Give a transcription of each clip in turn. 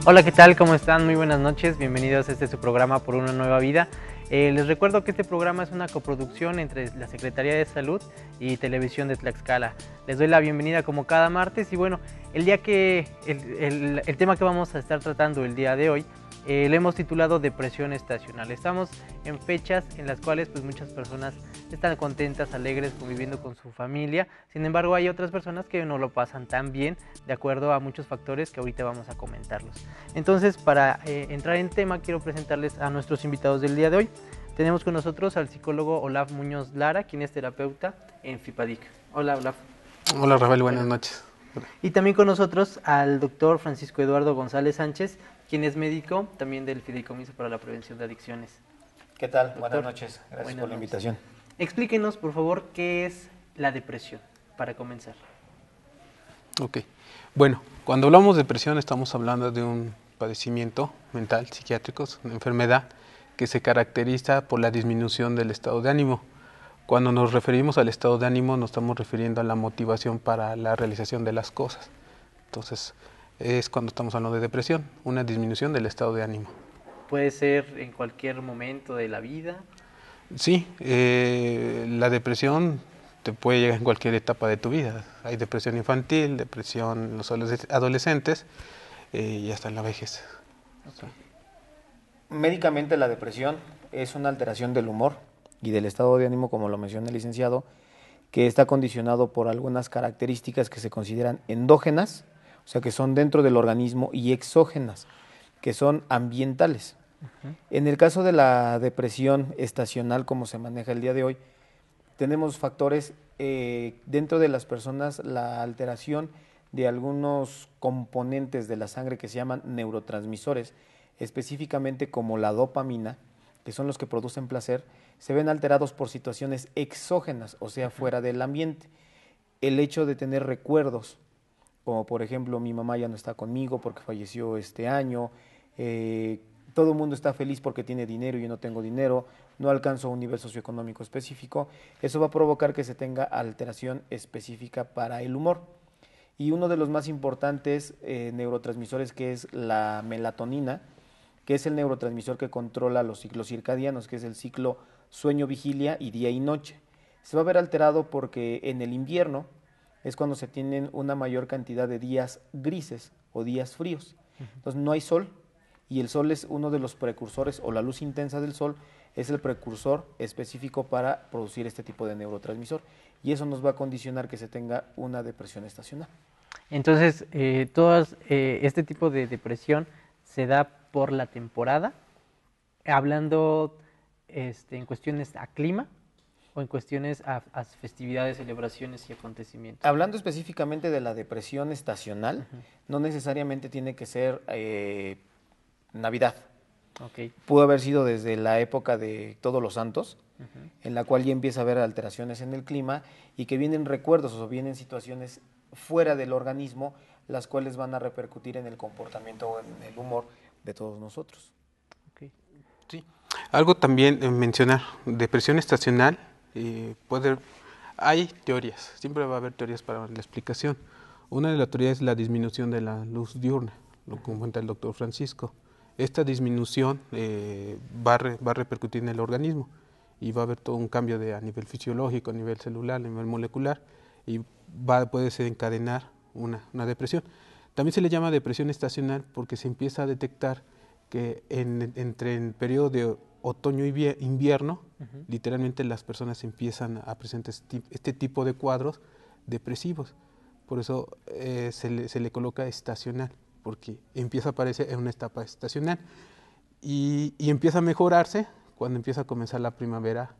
Hola, ¿qué tal? ¿Cómo están? Muy buenas noches, bienvenidos a su programa Por una Nueva Vida. Les recuerdo que este programa es una coproducción entre la Secretaría de Salud y Televisión de Tlaxcala. Les doy la bienvenida como cada martes y bueno, el tema que vamos a estar tratando el día de hoy lo hemos titulado Depresión Estacional. Estamos en fechas en las cuales pues muchas personas están contentas, alegres, conviviendo con su familia. Sin embargo, hay otras personas que no lo pasan tan bien, de acuerdo a muchos factores que ahorita vamos a comentarlos. Entonces, para entrar en tema, quiero presentarles a nuestros invitados del día de hoy. Tenemos con nosotros al psicólogo Olaf Muñoz Lara, quien es terapeuta en FIPADIC. Hola, Olaf. Hola, Rafael, buenas noches. Y también con nosotros al doctor Francisco Eduardo González Sánchez, quien es médico también del Fideicomiso para la Prevención de Adicciones. ¿Qué tal? Doctor, buenas noches, gracias por la invitación. Explíquenos, por favor, qué es la depresión, para comenzar. Ok, bueno, cuando hablamos de depresión estamos hablando de un padecimiento mental, psiquiátrico, una enfermedad que se caracteriza por la disminución del estado de ánimo. Cuando nos referimos al estado de ánimo nos estamos refiriendo a la motivación para la realización de las cosas. Entonces, es cuando estamos hablando de depresión, una disminución del estado de ánimo. ¿Puede ser en cualquier momento de la vida? Sí, la depresión te puede llegar en cualquier etapa de tu vida. Hay depresión infantil, depresión en los adolescentes y hasta en la vejez. Okay. Médicamente la depresión es una alteración del humor y del estado de ánimo, como lo menciona el licenciado, que está condicionado por algunas características que se consideran endógenas, o sea que son dentro del organismo, y exógenas, que son ambientales. En el caso de la depresión estacional, como se maneja el día de hoy, tenemos factores dentro de las personas, la alteración de algunos componentes de la sangre que se llaman neurotransmisores, específicamente como la dopamina, que son los que producen placer, se ven alterados por situaciones exógenas, o sea, fuera del ambiente. El hecho de tener recuerdos, como por ejemplo mi mamá ya no está conmigo porque falleció este año, todo el mundo está feliz porque tiene dinero y yo no tengo dinero, no alcanzo un nivel socioeconómico específico, eso va a provocar que se tenga alteración específica para el humor. Y uno de los más importantes neurotransmisores, que es la melatonina, que es el neurotransmisor que controla los ciclos circadianos, que es el ciclo sueño-vigilia y día y noche. Se va a ver alterado porque en el invierno es cuando se tienen una mayor cantidad de días grises o días fríos. Entonces no hay sol, y el sol es uno de los precursores, o la luz intensa del sol es el precursor específico para producir este tipo de neurotransmisor, y eso nos va a condicionar que se tenga una depresión estacional. Entonces, este tipo de depresión se da por la temporada, hablando en cuestiones a clima o en cuestiones a festividades, celebraciones y acontecimientos. Hablando específicamente de la depresión estacional, no necesariamente tiene que ser Navidad. Okay. Pudo haber sido desde la época de Todos los Santos, en la cual ya empieza a haber alteraciones en el clima y que vienen recuerdos o vienen situaciones fuera del organismo, las cuales van a repercutir en el comportamiento o en el humor de todos nosotros. Okay. Sí. Algo también mencionar, depresión estacional, hay teorías, siempre va a haber teorías para la explicación. Una de las teorías es la disminución de la luz diurna, lo comenta el doctor Francisco. Esta disminución va a repercutir en el organismo y va a haber todo un cambio a nivel fisiológico, a nivel celular, a nivel molecular, y puede desencadenar una depresión. También se le llama depresión estacional porque se empieza a detectar que entre el periodo de otoño y invierno, literalmente las personas empiezan a presentar este tipo de cuadros depresivos. Por eso se le coloca estacional, porque empieza a aparecer en una etapa estacional y empieza a mejorarse cuando empieza a comenzar la primavera,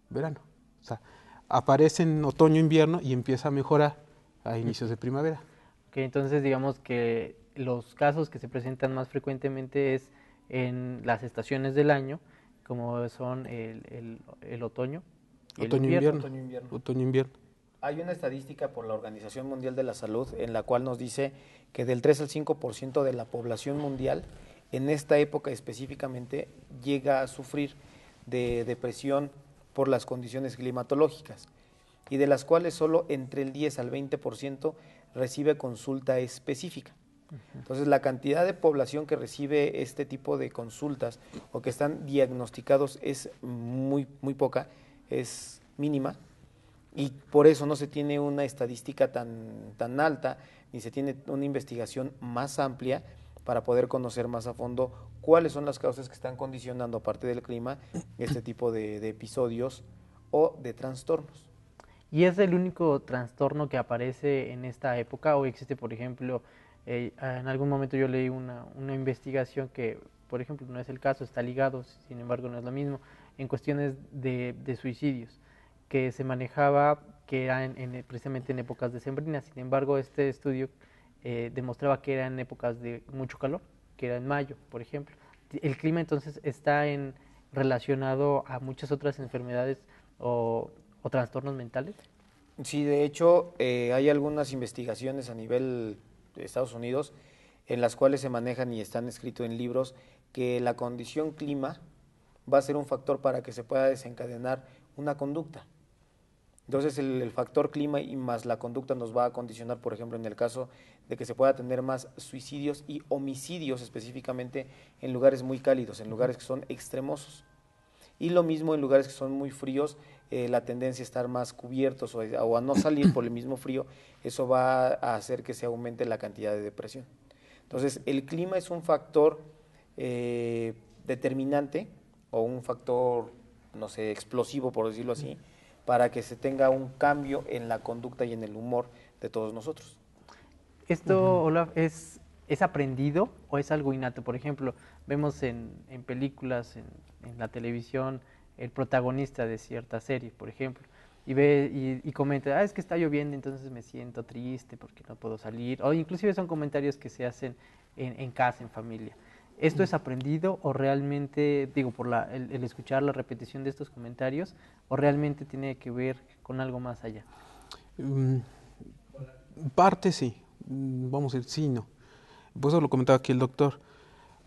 verano. O sea, aparece en otoño, invierno y empieza a mejorar a inicios de primavera. Okay, entonces digamos que los casos que se presentan más frecuentemente es en las estaciones del año, como son el otoño y el invierno. Otoño-invierno. Hay una estadística por la Organización Mundial de la Salud en la cual nos dice que del 3 al 5% de la población mundial en esta época específicamente llega a sufrir de depresión por las condiciones climatológicas, y de las cuales solo entre el 10 al 20% recibe consulta específica. Entonces, la cantidad de población que recibe este tipo de consultas o que están diagnosticados es muy poca, es mínima, y por eso no se tiene una estadística tan alta, ni se tiene una investigación más amplia para poder conocer más a fondo cuáles son las causas que están condicionando, aparte del clima, este tipo de episodios o de trastornos. ¿Y es el único trastorno que aparece en esta época o existe, por ejemplo, en algún momento yo leí una investigación que, por ejemplo, no es el caso, está ligado, sin embargo no es lo mismo, en cuestiones de suicidios, que se manejaba que era precisamente en épocas decembrinas, sin embargo este estudio demostraba que era en épocas de mucho calor, que era en mayo, por ejemplo. El clima entonces está relacionado a muchas otras enfermedades o trastornos mentales. Sí, de hecho, hay algunas investigaciones a nivel de Estados Unidos en las cuales se manejan y están escritos en libros que la condición clima va a ser un factor para que se pueda desencadenar una conducta. Entonces, el factor clima y más la conducta nos va a condicionar, por ejemplo, en el caso de que se pueda tener más suicidios y homicidios específicamente en lugares muy cálidos, en lugares que son extremosos. Y lo mismo en lugares que son muy fríos, la tendencia a estar más cubiertos o a no salir por el mismo frío, eso va a hacer que se aumente la cantidad de depresión. Entonces, el clima es un factor determinante o un factor, no sé, explosivo, por decirlo así, para que se tenga un cambio en la conducta y en el humor de todos nosotros. ¿Esto, Olaf, es aprendido o es algo innato? Por ejemplo, vemos en películas, en la televisión, el protagonista de cierta serie, por ejemplo, y ve y comenta, es que está lloviendo, entonces me siento triste porque no puedo salir, o inclusive son comentarios que se hacen en casa, en familia. ¿Esto es aprendido o realmente, digo, por el escuchar la repetición de estos comentarios, o realmente tiene que ver con algo más allá? Parte sí, vamos a decir sí y no. Pues eso lo comentaba aquí el doctor.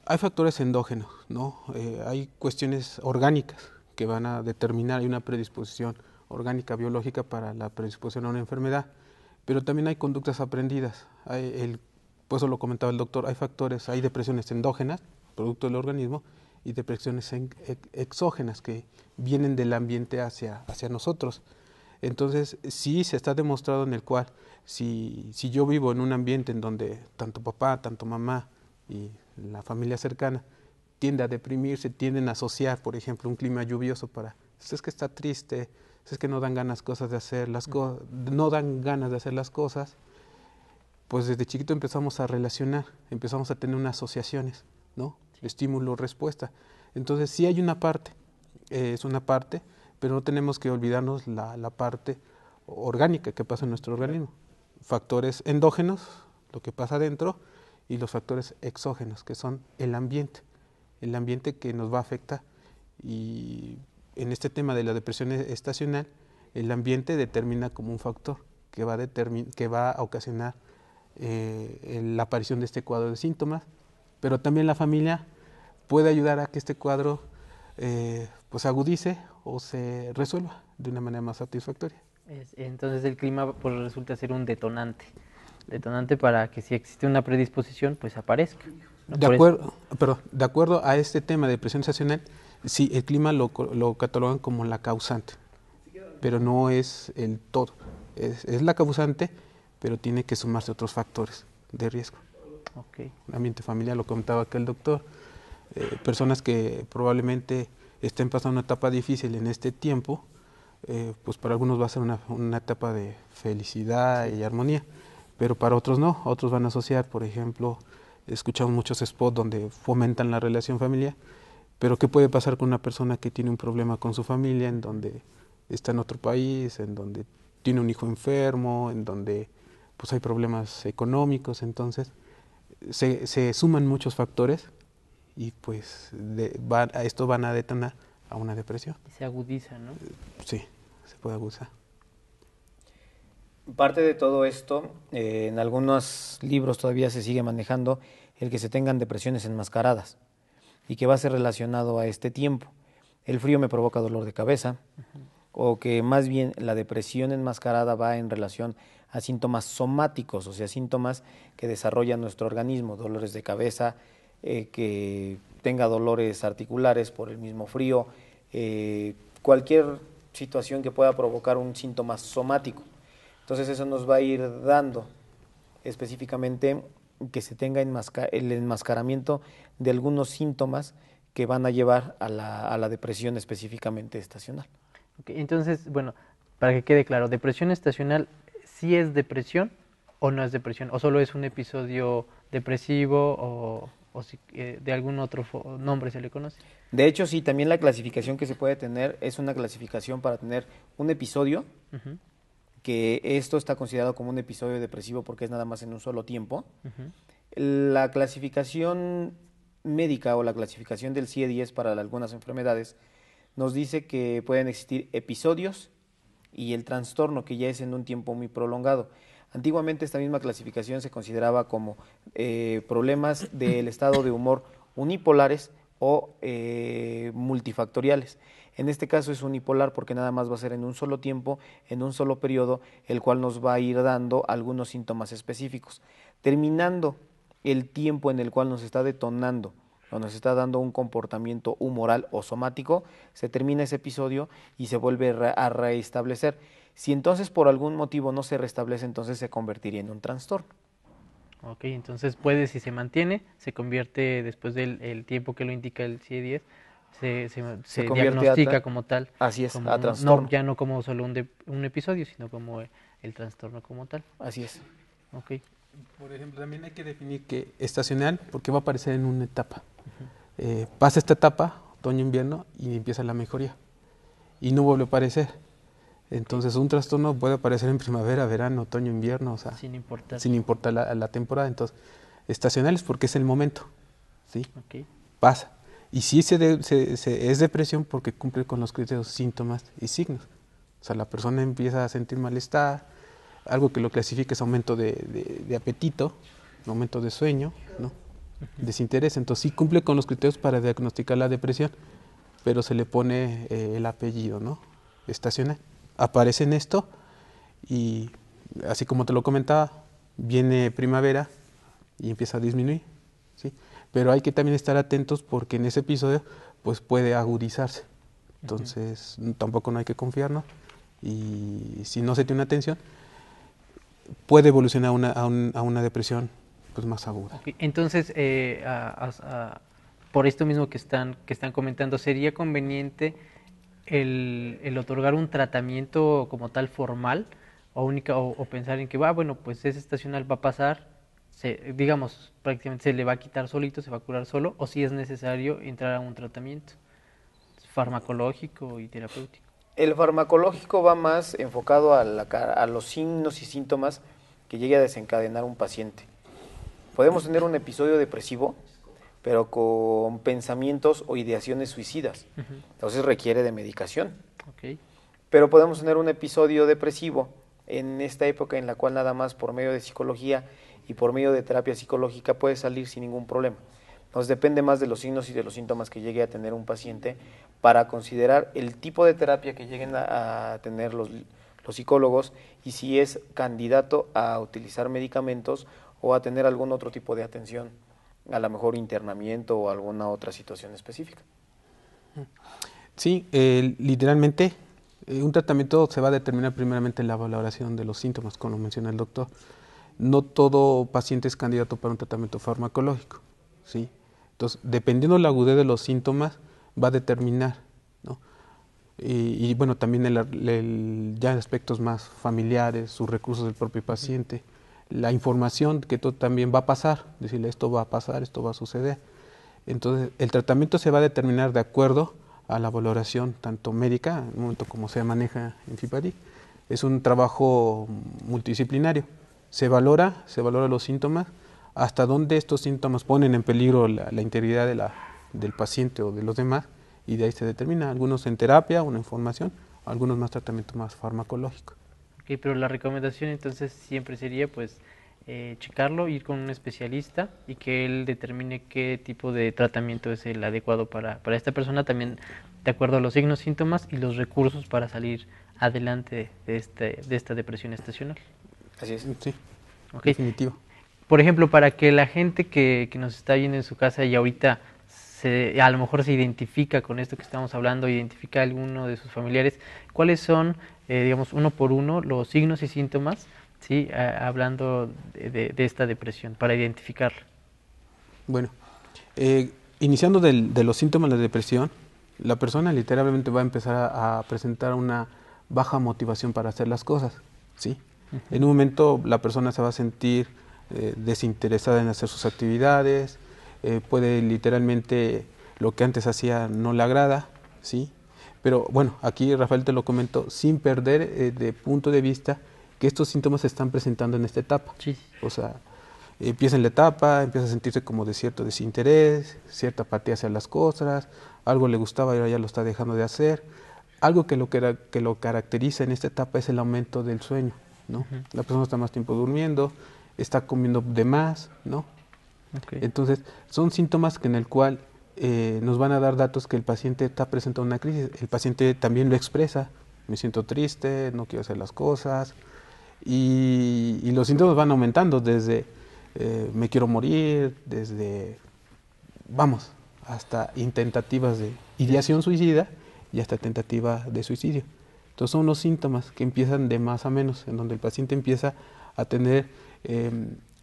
Hay factores endógenos, ¿no? Hay cuestiones orgánicas que van a determinar, hay una predisposición orgánica, biológica para la predisposición a una enfermedad, pero también hay conductas aprendidas. Pues eso lo comentaba el doctor, hay factores, hay depresiones endógenas, producto del organismo, y depresiones exógenas que vienen del ambiente hacia nosotros. Entonces, sí se está demostrado en el cual, si yo vivo en un ambiente en donde tanto papá, tanto mamá y la familia cercana tiende a deprimirse, tienden a asociar, por ejemplo, un clima lluvioso para, es que está triste, es que no dan ganas cosas de hacer no dan ganas de hacer las cosas, pues desde chiquito empezamos a relacionar, empezamos a tener unas asociaciones, ¿no? Sí. Estímulo-respuesta. Entonces, sí hay una parte, es una parte, pero no tenemos que olvidarnos la parte orgánica que pasa en nuestro organismo. Factores endógenos, lo que pasa adentro, y los factores exógenos, que son el ambiente que nos va a afectar. Y en este tema de la depresión estacional, el ambiente determina como un factor que va a ocasionar la aparición de este cuadro de síntomas, pero también la familia puede ayudar a que este cuadro pues agudice o se resuelva de una manera más satisfactoria. Entonces el clima pues resulta ser un detonante para que si existe una predisposición pues aparezca, ¿no? De acuerdo a este tema de depresión estacional, sí, el clima lo catalogan como la causante, pero no es el todo, es la causante, pero tiene que sumarse otros factores de riesgo. Okay. Ambiente familiar, lo comentaba acá el doctor, personas que probablemente estén pasando una etapa difícil en este tiempo, pues para algunos va a ser una etapa de felicidad y armonía, pero para otros no, otros van a asociar, por ejemplo, escuchamos muchos spots donde fomentan la relación familiar, pero ¿qué puede pasar con una persona que tiene un problema con su familia, en donde está en otro país, en donde tiene un hijo enfermo, en donde pues hay problemas económicos? Entonces se suman muchos factores y pues esto van a detonar a una depresión. Y se agudiza, ¿no? Sí, se puede agudizar. Parte de todo esto, en algunos libros todavía se sigue manejando el que se tengan depresiones enmascaradas y que va a ser relacionado a este tiempo. El frío me provoca dolor de cabeza, o que más bien la depresión enmascarada va en relación a síntomas somáticos, o sea, síntomas que desarrolla nuestro organismo, dolores de cabeza, que tenga dolores articulares por el mismo frío, cualquier situación que pueda provocar un síntoma somático. Entonces eso nos va a ir dando específicamente que se tenga el enmascaramiento de algunos síntomas que van a llevar a la depresión específicamente estacional. Okay, entonces, bueno, para que quede claro, ¿depresión estacional sí es depresión o no es depresión? ¿O solo es un episodio depresivo o si, de algún otro nombre se le conoce? De hecho, sí, también la clasificación que se puede tener es una clasificación para tener un episodio, que esto está considerado como un episodio depresivo porque es nada más en un solo tiempo. La clasificación médica o la clasificación del CIE-10 para algunas enfermedades nos dice que pueden existir episodios y el trastorno, que ya es en un tiempo muy prolongado. Antiguamente esta misma clasificación se consideraba como problemas del estado de humor unipolares o multifactoriales. En este caso es unipolar porque nada más va a ser en un solo tiempo, en un solo periodo, el cual nos va a ir dando algunos síntomas específicos. Terminando el tiempo en el cual nos está detonando o nos está dando un comportamiento humoral o somático, se termina ese episodio y se vuelve a restablecer. Si entonces por algún motivo no se restablece, entonces se convertiría en un trastorno. Ok, entonces puede, si se mantiene, se convierte después del tiempo que lo indica el CIE-10, se diagnostica como tal. Así es, como a trastorno. No, ya no como solo un episodio, sino como el trastorno como tal. Así es. Ok. Por ejemplo, también hay que definir que estacional, porque va a aparecer en una etapa. Pasa esta etapa, otoño-invierno, y empieza la mejoría. Y no vuelve a aparecer. Entonces, un trastorno puede aparecer en primavera, verano, otoño, invierno, o sea, sin importar la temporada. Entonces, estacional es porque es el momento, ¿sí? Okay. Pasa. Y sí es depresión porque cumple con los criterios, síntomas y signos. O sea, la persona empieza a sentir malestar, algo que lo clasifica es aumento de apetito, aumento de sueño, ¿no? Desinterés. Entonces, sí cumple con los criterios para diagnosticar la depresión, pero se le pone el apellido, ¿no? Estacional. Aparece en esto y, así como te lo comentaba, viene primavera y empieza a disminuir, ¿sí? Pero hay que también estar atentos porque en ese episodio pues puede agudizarse. Entonces, tampoco no hay que confiarnos y si no se tiene atención, puede evolucionar a una depresión pues más aguda. Okay. Entonces, por esto mismo que están comentando, ¿sería conveniente el otorgar un tratamiento como tal formal o pensar en que bueno, pues es estacional, va a pasar, digamos, prácticamente se le va a quitar solito, se va a curar solo, o si es necesario entrar a un tratamiento farmacológico y terapéutico? El farmacológico va más enfocado a los signos y síntomas que llegue a desencadenar un paciente. Podemos tener un episodio depresivo, pero con pensamientos o ideaciones suicidas. Entonces requiere de medicación. Okay. Pero podemos tener un episodio depresivo en esta época en la cual nada más por medio de psicología y por medio de terapia psicológica puede salir sin ningún problema. Entonces depende más de los signos y de los síntomas que llegue a tener un paciente para considerar el tipo de terapia que lleguen a tener los psicólogos y si es candidato a utilizar medicamentos o a tener algún otro tipo de atención, a lo mejor internamiento o alguna otra situación específica. Sí, literalmente un tratamiento se va a determinar primeramente en la valoración de los síntomas, como menciona el doctor. No todo paciente es candidato para un tratamiento farmacológico, ¿sí? Entonces, dependiendo de la agudez de los síntomas, va a determinar, ¿no? Y bueno, también ya aspectos más familiares, sus recursos del propio paciente, la información que todo también va a pasar, decirle esto va a pasar, esto va a suceder. Entonces, el tratamiento se va a determinar de acuerdo a la valoración tanto médica, en el momento como se maneja en FIPADI. Es un trabajo multidisciplinario. Se valora los síntomas, hasta dónde estos síntomas ponen en peligro la integridad del paciente o de los demás, y de ahí se determina, algunos en terapia, una información, algunos más tratamiento más farmacológico. Ok, pero la recomendación entonces siempre sería pues checarlo, ir con un especialista y que él determine qué tipo de tratamiento es el adecuado para esta persona. También de acuerdo a los signos, síntomas y los recursos para salir adelante de esta depresión estacional. Así es. Sí, ¿Ok? definitivo. Por ejemplo, para que la gente que nos está viendo en su casa y ahorita a lo mejor se identifica con esto que estamos hablando, identifica a alguno de sus familiares, ¿cuáles son, digamos, uno por uno, los signos y síntomas, ¿sí? Hablando de esta depresión, para identificarla? Bueno, iniciando de los síntomas de la depresión, la persona literalmente va a empezar a presentar una baja motivación para hacer las cosas, ¿sí? En un momento la persona se va a sentir desinteresada en hacer sus actividades, puede literalmente lo que antes hacía no le agrada, ¿sí? Pero bueno, aquí Rafael te lo comentó sin perder de punto de vista que estos síntomas se están presentando en esta etapa. Sí. O sea, empieza en la etapa, empieza a sentirse como de cierto desinterés, cierta apatía hacia las cosas, algo le gustaba y ahora ya lo está dejando de hacer. Algo que lo caracteriza en esta etapa es el aumento del sueño, ¿no? La persona está más tiempo durmiendo, está comiendo de más, ¿no? Okay. Entonces, son síntomas que en el cual nos van a dar datos que el paciente está presentando una crisis. El paciente también lo expresa, me siento triste, no quiero hacer las cosas, y los síntomas van aumentando desde me quiero morir, desde, vamos, hasta intentativas de ideación suicida y hasta tentativa de suicidio. Entonces son los síntomas que empiezan de más a menos, en donde el paciente empieza a tener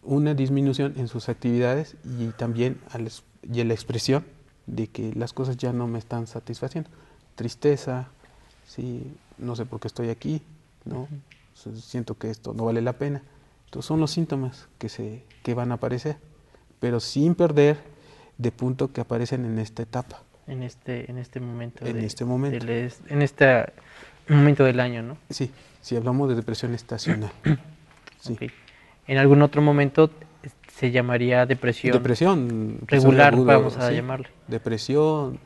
una disminución en sus actividades y también en la expresión de que las cosas ya no me están satisfaciendo. Tristeza, sí, no sé por qué estoy aquí, ¿no? Siento que esto no vale la pena. Entonces son los síntomas que van a aparecer, pero sin perder de punto que aparecen en esta etapa. En este momento. En este momento. En este momento del año, ¿no? Sí, si hablamos de depresión estacional. Sí. Okay. En algún otro momento se llamaría depresión. Depresión regular, agudo, vamos a sí, llamarle. Depresión,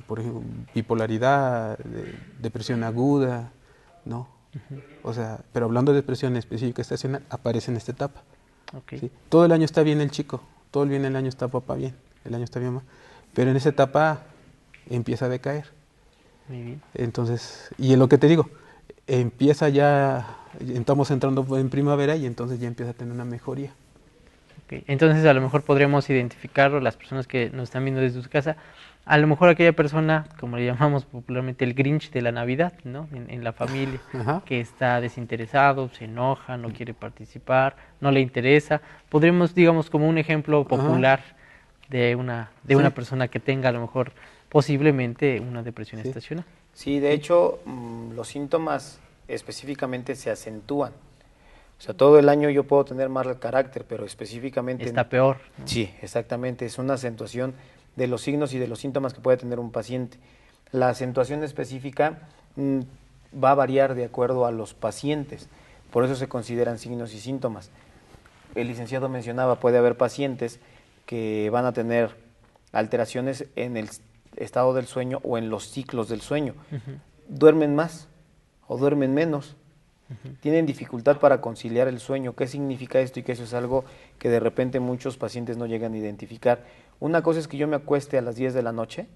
por ejemplo, bipolaridad, depresión aguda, ¿no? O sea, pero hablando de depresión específica estacional, aparece en esta etapa. Okay. ¿Sí? Todo el año está bien el chico, todo el año está papá bien, el año está bien mamá, pero en esa etapa empieza a decaer. Muy bien. Entonces, y en lo que te digo, empieza ya, estamos entrando en primavera y entonces ya empieza a tener una mejoría. Okay. Entonces a lo mejor podríamos identificarlo, las personas que nos están viendo desde su casa, a lo mejor aquella persona, como le llamamos popularmente el Grinch de la Navidad, ¿no? En la familia, que está desinteresado, se enoja, no quiere participar, no le interesa. Podríamos, digamos, como un ejemplo popular de una persona que tenga a lo mejor posiblemente una depresión estacional. Sí, de hecho, los síntomas específicamente se acentúan. O sea, todo el año yo puedo tener mal carácter, pero específicamente... Está peor, ¿no? Sí, exactamente. Es una acentuación de los signos y de los síntomas que puede tener un paciente. La acentuación específica va a variar de acuerdo a los pacientes. Por eso se consideran signos y síntomas. El licenciado mencionaba, puede haber pacientes que van a tener alteraciones en el estado del sueño o en los ciclos del sueño. Duermen más o duermen menos. Tienen dificultad para conciliar el sueño. ¿Qué significa esto? Y que eso es algo que de repente muchos pacientes no llegan a identificar. Una cosa es que yo me acueste a las 10 de la noche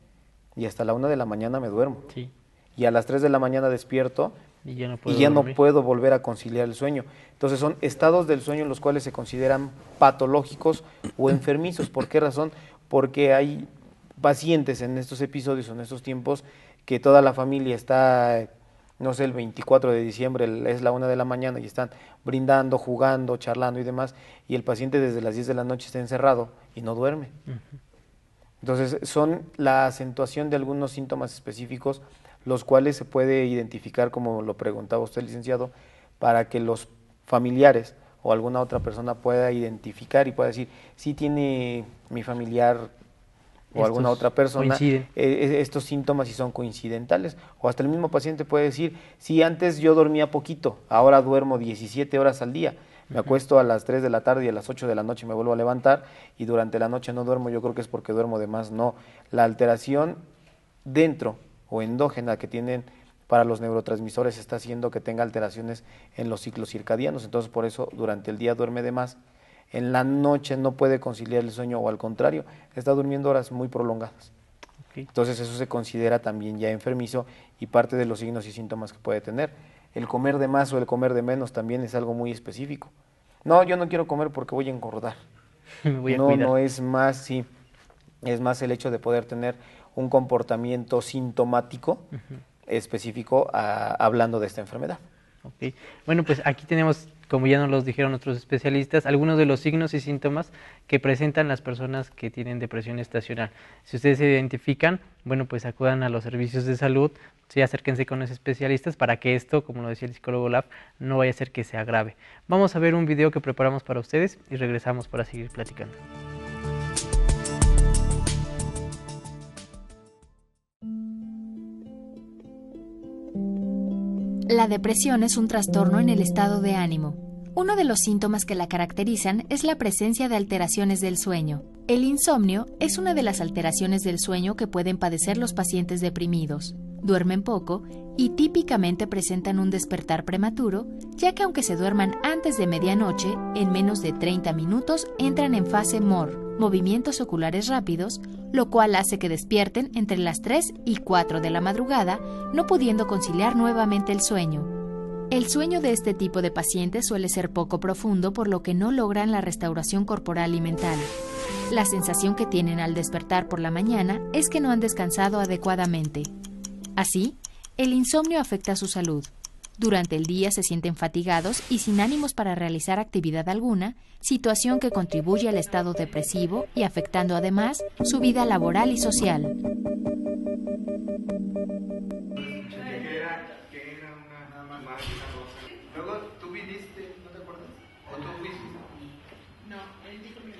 y hasta la 1 de la mañana me duermo. Sí. Y a las 3 de la mañana despierto y ya no puedo volver a conciliar el sueño. Entonces son estados del sueño en los cuales se consideran patológicos o enfermizos. ¿Por qué razón? Porque hay pacientes en estos episodios, en estos tiempos, que toda la familia está, no sé, el 24 de diciembre, es la 1 de la mañana y están brindando, jugando, charlando y demás, y el paciente desde las 10 de la noche está encerrado y no duerme. Entonces son la acentuación de algunos síntomas específicos, los cuales se puede identificar, como lo preguntaba usted, licenciado, para que los familiares o alguna otra persona pueda identificar y pueda decir, sí tiene mi familiar o alguna otra persona estos síntomas y son coincidentales. O hasta el mismo paciente puede decir, sí, antes yo dormía poquito, ahora duermo 17 horas al día. Me acuesto a las 3 de la tarde y a las 8 de la noche me vuelvo a levantar y durante la noche no duermo, yo creo que es porque duermo de más. No, la alteración dentro o endógena que tienen para los neurotransmisores está haciendo que tenga alteraciones en los ciclos circadianos, entonces por eso durante el día duerme de más, en la noche no puede conciliar el sueño o al contrario, está durmiendo horas muy prolongadas. Okay. Entonces eso se considera también ya enfermizo y parte de los signos y síntomas que puede tener. El comer de más o el comer de menos también es algo muy específico. No, yo no quiero comer porque voy a engordar. Me voy a cuidar. No es más, sí, es más el hecho de poder tener un comportamiento sintomático específico hablando de esta enfermedad. Okay. Bueno, pues aquí tenemos, como ya nos los dijeron otros especialistas, algunos de los signos y síntomas que presentan las personas que tienen depresión estacional. Si ustedes se identifican, bueno, pues acudan a los servicios de salud, sí, acérquense con los especialistas para que esto, como lo decía el psicólogo Olaf, no vaya a ser que se agrave. Vamos a ver un video que preparamos para ustedes y regresamos para seguir platicando. La depresión es un trastorno en el estado de ánimo. Uno de los síntomas que la caracterizan es la presencia de alteraciones del sueño. El insomnio es una de las alteraciones del sueño que pueden padecer los pacientes deprimidos. Duermen poco y típicamente presentan un despertar prematuro, ya que aunque se duerman antes de medianoche, en menos de 30 minutos entran en fase MOR, movimientos oculares rápidos, lo cual hace que despierten entre las 3 y 4 de la madrugada, no pudiendo conciliar nuevamente el sueño. El sueño de este tipo de pacientes suele ser poco profundo, por lo que no logran la restauración corporal y mental. La sensación que tienen al despertar por la mañana es que no han descansado adecuadamente. Así, el insomnio afecta su salud. Durante el día se sienten fatigados y sin ánimos para realizar actividad alguna, situación que contribuye al estado depresivo y afectando además su vida laboral y social. Luego tú viniste, ¿no te acuerdas? ¿O tú fuiste? No, él dijo que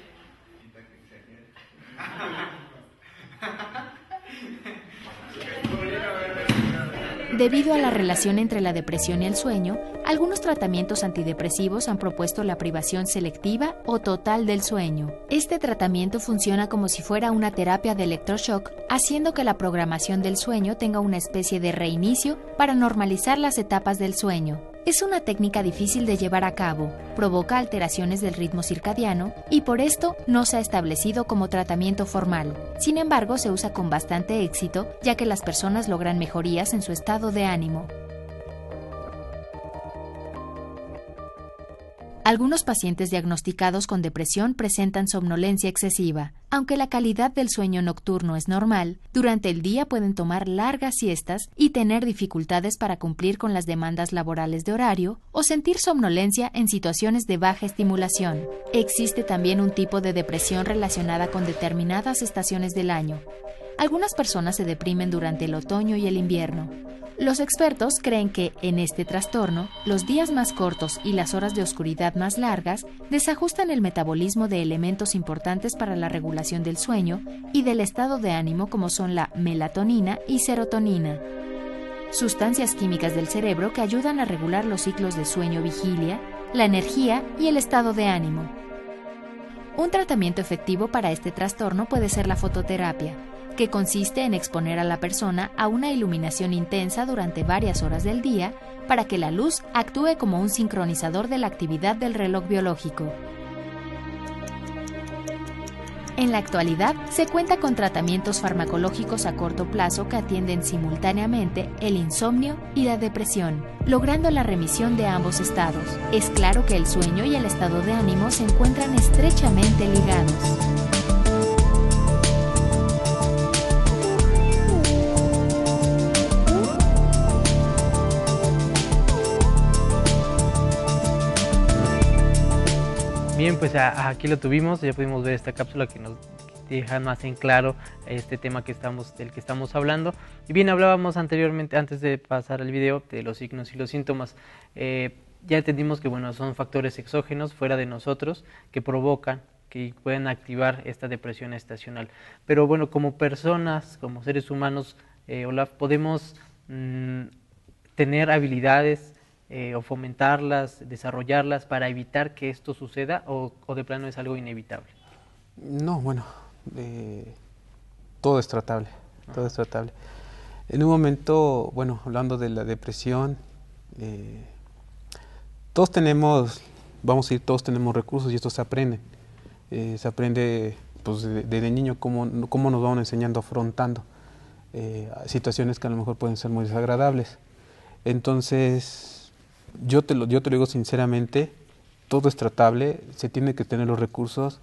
Debido a la relación entre la depresión y el sueño, algunos tratamientos antidepresivos han propuesto la privación selectiva o total del sueño. Este tratamiento funciona como si fuera una terapia de electroshock, haciendo que la programación del sueño tenga una especie de reinicio para normalizar las etapas del sueño. Es una técnica difícil de llevar a cabo, provoca alteraciones del ritmo circadiano y por esto no se ha establecido como tratamiento formal. Sin embargo, se usa con bastante éxito, ya que las personas logran mejorías en su estado de ánimo. Algunos pacientes diagnosticados con depresión presentan somnolencia excesiva. Aunque la calidad del sueño nocturno es normal, durante el día pueden tomar largas siestas y tener dificultades para cumplir con las demandas laborales de horario o sentir somnolencia en situaciones de baja estimulación. Existe también un tipo de depresión relacionada con determinadas estaciones del año. Algunas personas se deprimen durante el otoño y el invierno. Los expertos creen que, en este trastorno, los días más cortos y las horas de oscuridad más largas desajustan el metabolismo de elementos importantes para la regulación del sueño y del estado de ánimo, como son la melatonina y serotonina, sustancias químicas del cerebro que ayudan a regular los ciclos de sueño-vigilia, la energía y el estado de ánimo. Un tratamiento efectivo para este trastorno puede ser la fototerapia, que consiste en exponer a la persona a una iluminación intensa durante varias horas del día para que la luz actúe como un sincronizador de la actividad del reloj biológico. En la actualidad, se cuenta con tratamientos farmacológicos a corto plazo que atienden simultáneamente el insomnio y la depresión, logrando la remisión de ambos estados. Es claro que el sueño y el estado de ánimo se encuentran estrechamente ligados. Bien, pues aquí lo tuvimos, ya pudimos ver esta cápsula que nos deja más en claro este tema del que estamos hablando. Y bien, hablábamos anteriormente, antes de pasar al video, de los signos y los síntomas. Ya entendimos que bueno, son factores exógenos fuera de nosotros que provocan, que pueden activar esta depresión estacional. Pero bueno, como personas, como seres humanos, Olaf, podemos tener habilidades o fomentarlas, desarrollarlas para evitar que esto suceda o de plano es algo inevitable. No, bueno, todo es tratable, todo es tratable. En un momento, bueno, hablando de la depresión, todos tenemos, vamos a decir, todos tenemos recursos y esto se aprende pues, desde niño cómo nos van enseñando, afrontando. situaciones que a lo mejor pueden ser muy desagradables. Entonces, yo te lo digo sinceramente, todo es tratable, se tiene que tener los recursos.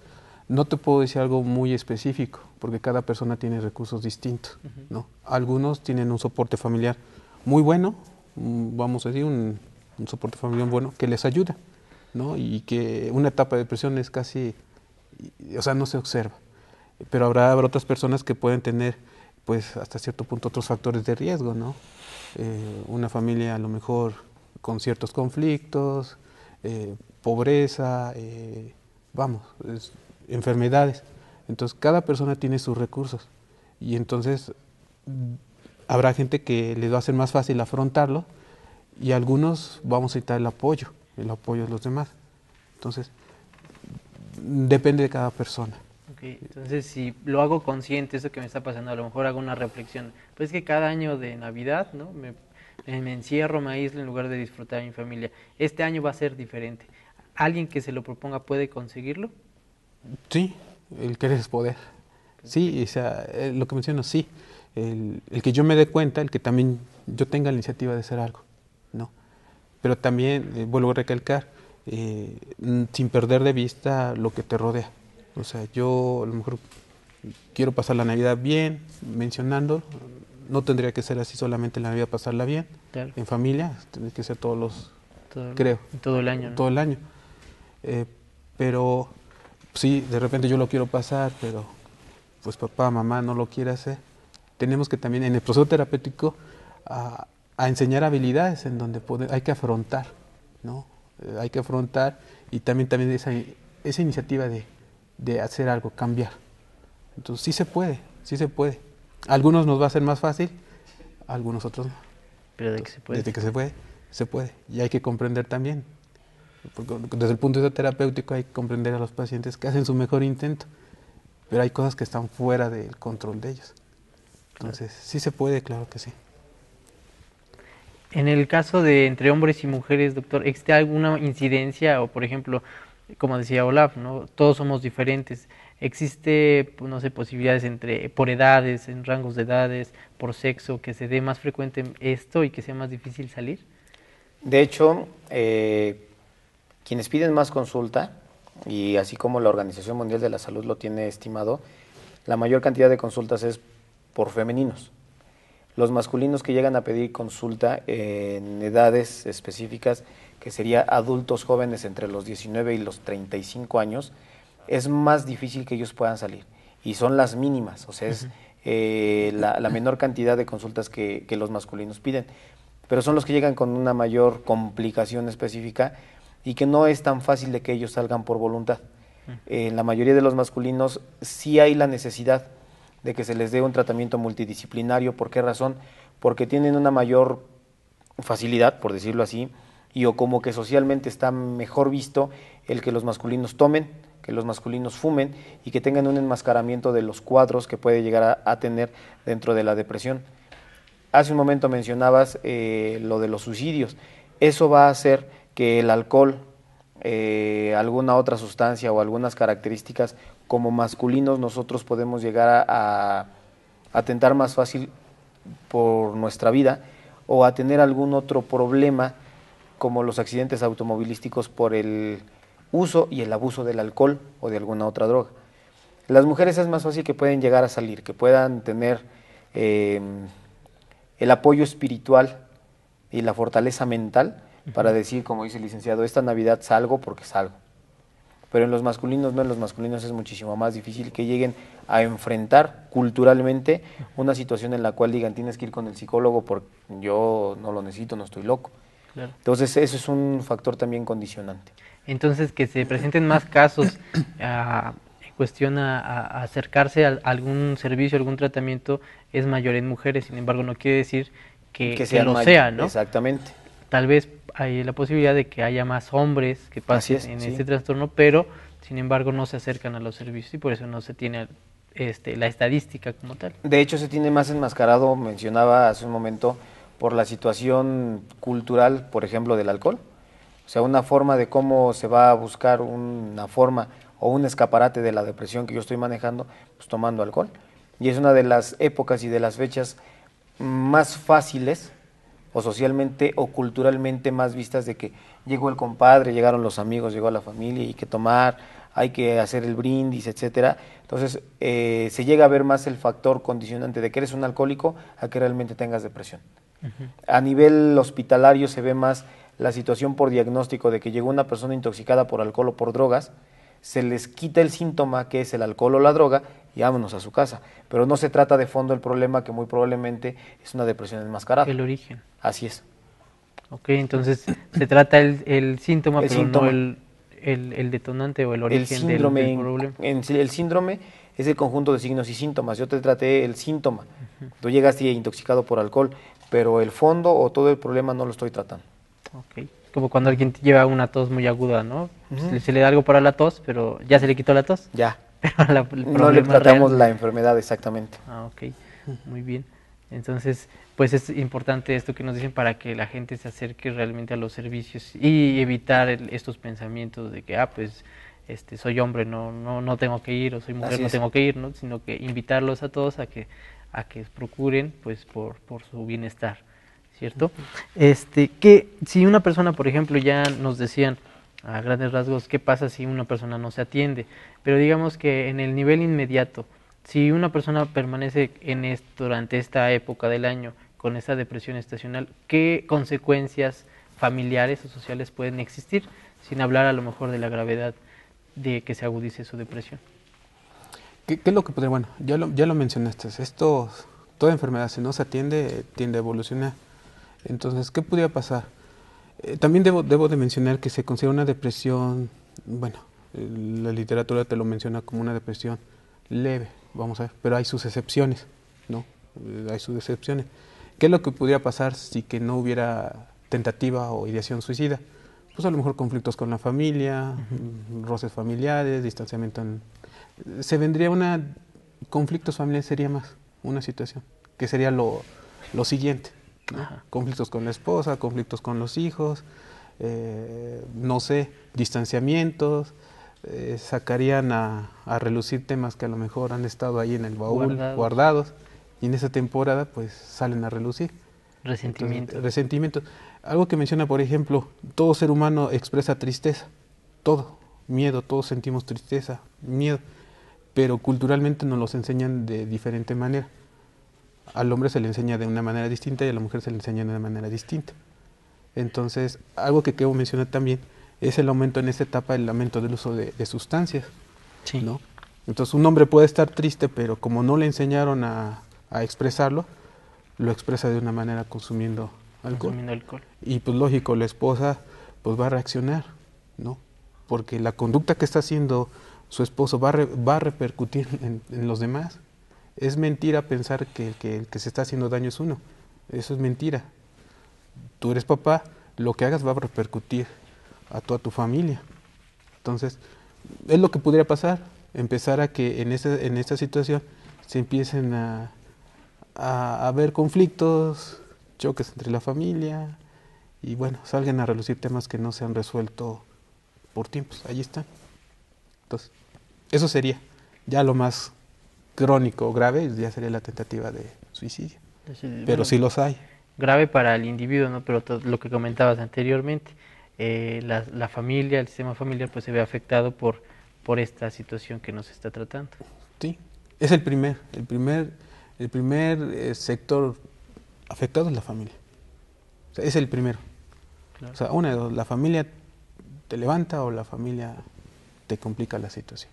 No te puedo decir algo muy específico, porque cada persona tiene recursos distintos, ¿no? Algunos tienen un soporte familiar muy bueno, vamos a decir, un soporte familiar bueno que les ayuda, ¿no? Y que una etapa de depresión es casi, o sea, no se observa. Pero habrá otras personas que pueden tener, pues, hasta cierto punto otros factores de riesgo, ¿no? Una familia a lo mejor con ciertos conflictos, pobreza, enfermedades. Entonces, cada persona tiene sus recursos y entonces habrá gente que les va a ser más fácil afrontarlo y algunos vamos a necesitar el apoyo de los demás. Entonces, depende de cada persona. Okay, entonces si lo hago consciente, eso que me está pasando, a lo mejor hago una reflexión. Pues es que cada año de Navidad, ¿no? me encierro, me aíslo en lugar de disfrutar a mi familia. Este año va a ser diferente. ¿Alguien que se lo proponga puede conseguirlo? Sí, el querer es poder. Sí, o sea, lo que menciono, sí. El que yo me dé cuenta, el que también yo tenga la iniciativa de hacer algo, ¿no? Pero también, vuelvo a recalcar, sin perder de vista lo que te rodea. O sea, yo a lo mejor quiero pasar la Navidad bien, mencionando, no tendría que ser así solamente la Navidad pasarla bien, claro, en familia, tendría que ser todo el año, ¿no? Todo el año. Pero sí, de repente yo lo quiero pasar, pero pues papá, mamá no lo quiere hacer. Tenemos que también en el proceso terapéutico a enseñar habilidades en donde hay que afrontar, ¿no? Hay que afrontar y también esa iniciativa de hacer algo, cambiar. Entonces sí se puede, sí se puede. A algunos nos va a ser más fácil, a algunos otros no. Pero de que se puede. Desde que se puede. Y hay que comprender también. Porque desde el punto de vista terapéutico hay que comprender a los pacientes que hacen su mejor intento, pero hay cosas que están fuera del control de ellos. Entonces, sí se puede, claro que sí. En el caso de entre hombres y mujeres, doctor, ¿existe alguna incidencia o, por ejemplo, como decía Olaf, ¿no? Todos somos diferentes? ¿Existe, pues, no sé, posibilidades por edades, en rangos de edades, por sexo, que se dé más frecuente esto y que sea más difícil salir? De hecho, quienes piden más consulta, y así como la Organización Mundial de la Salud lo tiene estimado, la mayor cantidad de consultas es por femeninos. Los masculinos que llegan a pedir consulta en edades específicas, que sería adultos jóvenes entre los 19 y los 35 años, es más difícil que ellos puedan salir. Y son las mínimas, o sea, es la menor cantidad de consultas que los masculinos piden. Pero son los que llegan con una mayor complicación específica y que no es tan fácil de que ellos salgan por voluntad. En la mayoría de los masculinos sí hay la necesidad de que se les dé un tratamiento multidisciplinario. ¿Por qué razón? Porque tienen una mayor facilidad, por decirlo así, o como que socialmente está mejor visto el que los masculinos tomen, que los masculinos fumen y que tengan un enmascaramiento de los cuadros que puede llegar a tener dentro de la depresión. Hace un momento mencionabas lo de los suicidios. Eso va a hacer que el alcohol, alguna otra sustancia o algunas características como masculinos nosotros podemos llegar a atentar más fácil por nuestra vida o a tener algún otro problema como los accidentes automovilísticos por el uso y el abuso del alcohol o de alguna otra droga. Las mujeres es más fácil que pueden llegar a salir, que puedan tener el apoyo espiritual y la fortaleza mental para decir, como dice el licenciado, esta Navidad salgo porque salgo. Pero en los masculinos no, en los masculinos es muchísimo más difícil que lleguen a enfrentar culturalmente una situación en la cual digan, tienes que ir con el psicólogo porque yo no lo necesito, no estoy loco. Claro. Entonces eso es un factor también condicionante. Entonces que se presenten más casos en cuestión a acercarse a algún servicio, algún tratamiento es mayor en mujeres, sin embargo no quiere decir que lo sea, ¿no? Exactamente. Tal vez hay la posibilidad de que haya más hombres que pasen en este trastorno, pero sin embargo no se acercan a los servicios y por eso no se tiene la estadística como tal. De hecho se tiene más enmascarado, mencionaba hace un momento, por la situación cultural, por ejemplo, del alcohol. O sea, una forma de cómo se va a buscar una forma o un escaparate de la depresión que yo estoy manejando, pues tomando alcohol. y es una de las épocas y de las fechas más fáciles o socialmente o culturalmente más vistas de que llegó el compadre, llegaron los amigos, llegó la familia y hay que tomar, hay que hacer el brindis, etcétera. Entonces se llega a ver más el factor condicionante de que eres un alcohólico a que realmente tengas depresión. A nivel hospitalario se ve más la situación por diagnóstico de que llegó una persona intoxicada por alcohol o por drogas, se les quita el síntoma que es el alcohol o la droga y vámonos a su casa. Pero no se trata de fondo el problema, que muy probablemente es una depresión enmascarada. El origen. Así es. Ok, entonces se trata el síntoma, El pero síntoma. no el detonante o el origen El síndrome, del problema. el síndrome es el conjunto de signos y síntomas. Yo te traté el síntoma. Tú llegaste intoxicado por alcohol, pero el fondo o todo el problema no lo estoy tratando. Ok, como cuando alguien lleva una tos muy aguda, ¿no? Se le da algo para la tos, pero ya se le quitó la tos, Ya. pero el No le problema tratamos real- la enfermedad exactamente. Ah, ok, muy bien. Entonces, pues es importante esto que nos dicen para que la gente se acerque realmente a los servicios y evitar estos pensamientos de que, pues, soy hombre, no tengo que ir, o soy mujer, Así no es. tengo que ir, ¿no? Sino que invitarlos a todos a que procuren, pues, por su bienestar, ¿cierto? Que si una persona, por ejemplo, ya nos decían a grandes rasgos qué pasa si una persona no se atiende, pero digamos que en el nivel inmediato, si una persona permanece durante esta época del año con esa depresión estacional, ¿qué consecuencias familiares o sociales pueden existir? Sin hablar a lo mejor de la gravedad de que se agudice su depresión. ¿Qué es lo que podría? Bueno, ya lo mencionaste. Toda enfermedad, si no se atiende, tiende a evolucionar. Entonces, ¿qué podría pasar? También debo de mencionar que se considera una depresión, bueno, la literatura te lo menciona como una depresión leve, vamos a ver, pero hay sus excepciones, ¿no? Hay sus excepciones. ¿Qué es lo que podría pasar si que no hubiera tentativa o ideación suicida? Pues a lo mejor conflictos con la familia, roces familiares, distanciamiento. Conflictos familiares sería más una situación, que sería lo siguiente, ¿no? Conflictos con la esposa, conflictos con los hijos, no sé, distanciamientos, sacarían a relucir temas que a lo mejor han estado ahí en el baúl guardados y en esa temporada pues salen a relucir. Resentimiento. Resentimiento. Algo que menciona, por ejemplo, todo ser humano expresa tristeza, todo, miedo, todos sentimos tristeza, miedo, pero culturalmente nos los enseñan de diferente manera. Al hombre se le enseña de una manera distinta y a la mujer se le enseña de una manera distinta. Entonces, algo que quiero mencionar también es el aumento en esta etapa, el aumento del uso de sustancias, Sí. ¿no? Entonces, un hombre puede estar triste, pero como no le enseñaron a expresarlo, lo expresa de una manera consumiendo alcohol. Y pues lógico, la esposa pues va a reaccionar, ¿no? Porque la conducta que está haciendo su esposo va a repercutir en los demás. Es mentira pensar que el que se está haciendo daño es uno. Eso es mentira. Tú eres papá, lo que hagas va a repercutir a toda tu familia. Entonces, es lo que podría pasar, empezar a que en esta situación se empiecen a haber conflictos, choques entre la familia y bueno, salgan a relucir temas que no se han resuelto por tiempos. Ahí están. Entonces, eso sería ya lo más crónico o grave, ya sería la tentativa de suicidio. Pero sí los hay. Grave para el individuo, ¿no? Pero lo que comentabas anteriormente, la familia, el sistema familiar, pues se ve afectado por esta situación que nos está tratando. Sí, es el primer sector afectado es la familia. O sea, es el primero. Claro. O sea, una de dos, la familia te levanta o la familia te complica la situación.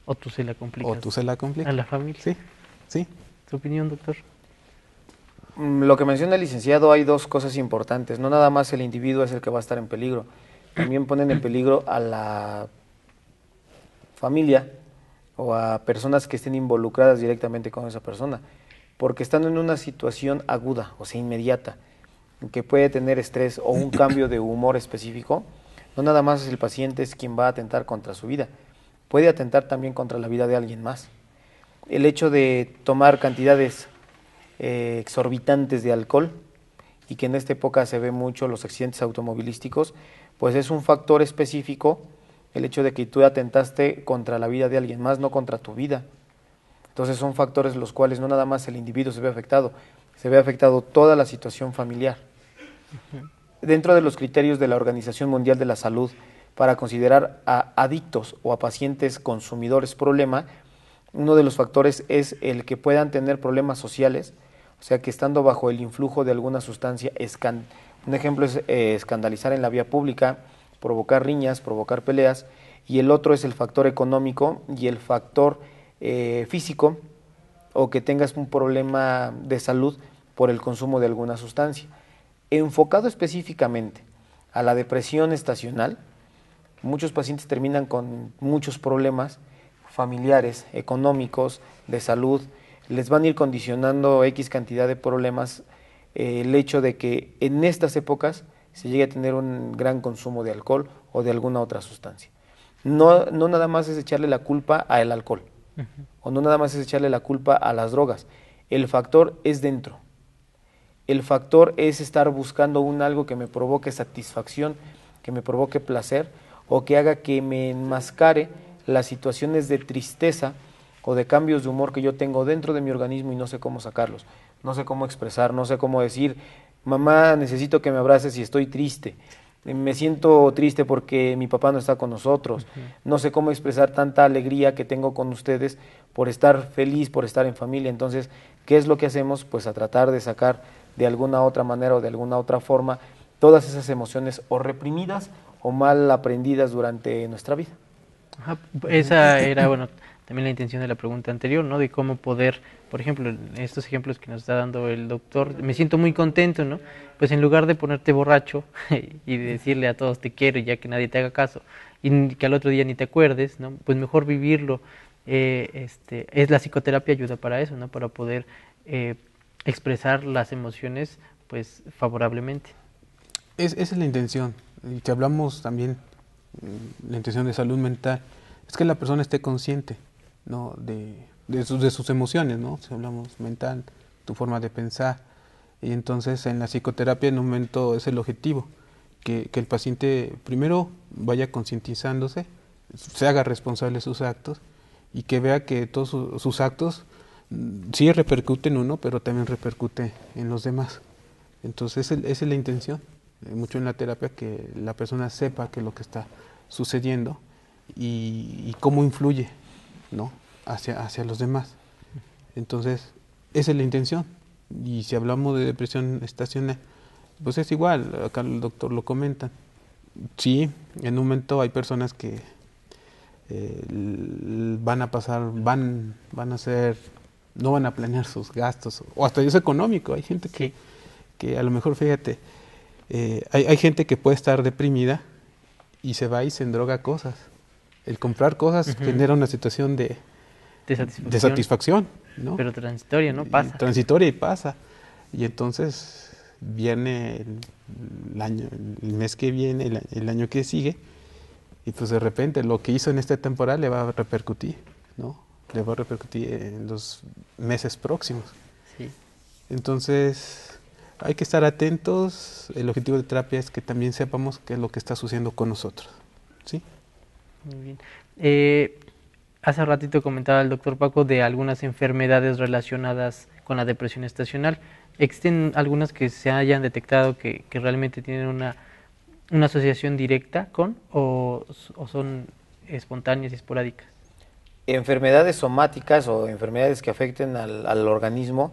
O tú se la complicas. O tú se la complicas. A la familia. Sí, sí. ¿Tu opinión, doctor? Lo que menciona el licenciado, hay dos cosas importantes. No nada más el individuo es el que va a estar en peligro. También ponen en peligro a la familia o a personas que estén involucradas directamente con esa persona. Porque estando en una situación aguda, o sea, inmediata, que puede tener estrés o un cambio de humor específico, no nada más el paciente es quien va a atentar contra su vida. Puede atentar también contra la vida de alguien más. El hecho de tomar cantidades exorbitantes de alcohol y que en esta época se ve mucho los accidentes automovilísticos, pues es un factor específico el hecho de que tú atentaste contra la vida de alguien más, no contra tu vida. Entonces son factores los cuales no nada más el individuo se ve afectado toda la situación familiar. Dentro de los criterios de la Organización Mundial de la Salud para considerar a adictos o a pacientes consumidores problema, uno de los factores es el que puedan tener problemas sociales, o sea que estando bajo el influjo de alguna sustancia, un ejemplo es escandalizar en la vía pública, provocar riñas, provocar peleas, y el otro es el factor económico y el factor físico, o que tengas un problema de salud por el consumo de alguna sustancia. Enfocado específicamente a la depresión estacional, muchos pacientes terminan con muchos problemas familiares, económicos, de salud, les van a ir condicionando X cantidad de problemas, el hecho de que en estas épocas se llegue a tener un gran consumo de alcohol o de alguna otra sustancia. No nada más es echarle la culpa al alcohol, o no nada más es echarle la culpa a las drogas, el factor es dentro. El factor es estar buscando algo que me provoque satisfacción, que me provoque placer, o que haga que me enmascare las situaciones de tristeza o de cambios de humor que yo tengo dentro de mi organismo y no sé cómo sacarlos, no sé cómo expresar, no sé cómo decir, mamá, necesito que me abraces y estoy triste, me siento triste porque mi papá no está con nosotros, no sé cómo expresar tanta alegría que tengo con ustedes por estar feliz, por estar en familia. Entonces, ¿qué es lo que hacemos? Pues a tratar de sacar de alguna otra manera o de alguna otra forma todas esas emociones o reprimidas o mal aprendidas durante nuestra vida. Ajá, esa era, bueno, también la intención de la pregunta anterior, ¿no? De cómo poder, por ejemplo, en estos ejemplos que nos está dando el doctor, me siento muy contento, ¿no? Pues en lugar de ponerte borracho y decirle a todos te quiero y ya que nadie te haga caso y que al otro día ni te acuerdes, ¿no? Pues mejor vivirlo. Es la psicoterapia ayuda para eso, ¿no? Para poder expresar las emociones, pues, favorablemente. Esa es la intención. Y si hablamos también, la intención de salud mental, es que la persona esté consciente, ¿no? de sus emociones, ¿no? Si hablamos mental, tu forma de pensar. Y entonces en la psicoterapia en un momento es el objetivo, que el paciente primero vaya concientizándose, se haga responsable de sus actos y que vea que todos sus actos sí repercuten en uno, pero también repercute en los demás. Entonces esa es la intención, mucho en la terapia, que la persona sepa qué es lo que está sucediendo y cómo influye, ¿no? hacia los demás. Entonces esa es la intención. Y si hablamos de depresión estacional, pues es igual, acá el doctor lo comenta. Sí, en un momento hay personas que van a pasar, van a hacer, no van a planear sus gastos, o hasta eso económico. Hay gente que a lo mejor, fíjate, hay gente que puede estar deprimida y se va y se endroga cosas. El comprar cosas genera una situación de satisfacción, ¿no? Pero transitoria, ¿no? Pasa. Transitoria y pasa. Y entonces viene el mes que viene, el año que sigue, y pues de repente lo que hizo en esta temporada le va a repercutir, ¿no? Le va a repercutir en los meses próximos. Sí. Entonces hay que estar atentos. El objetivo de terapia es que también sepamos qué es lo que está sucediendo con nosotros, ¿sí? Muy bien. Hace ratito comentaba el doctor Paco de algunas enfermedades relacionadas con la depresión estacional. ¿Existen algunas que se hayan detectado que realmente tienen una asociación directa con o son espontáneas y esporádicas? Enfermedades somáticas o enfermedades que afecten al organismo,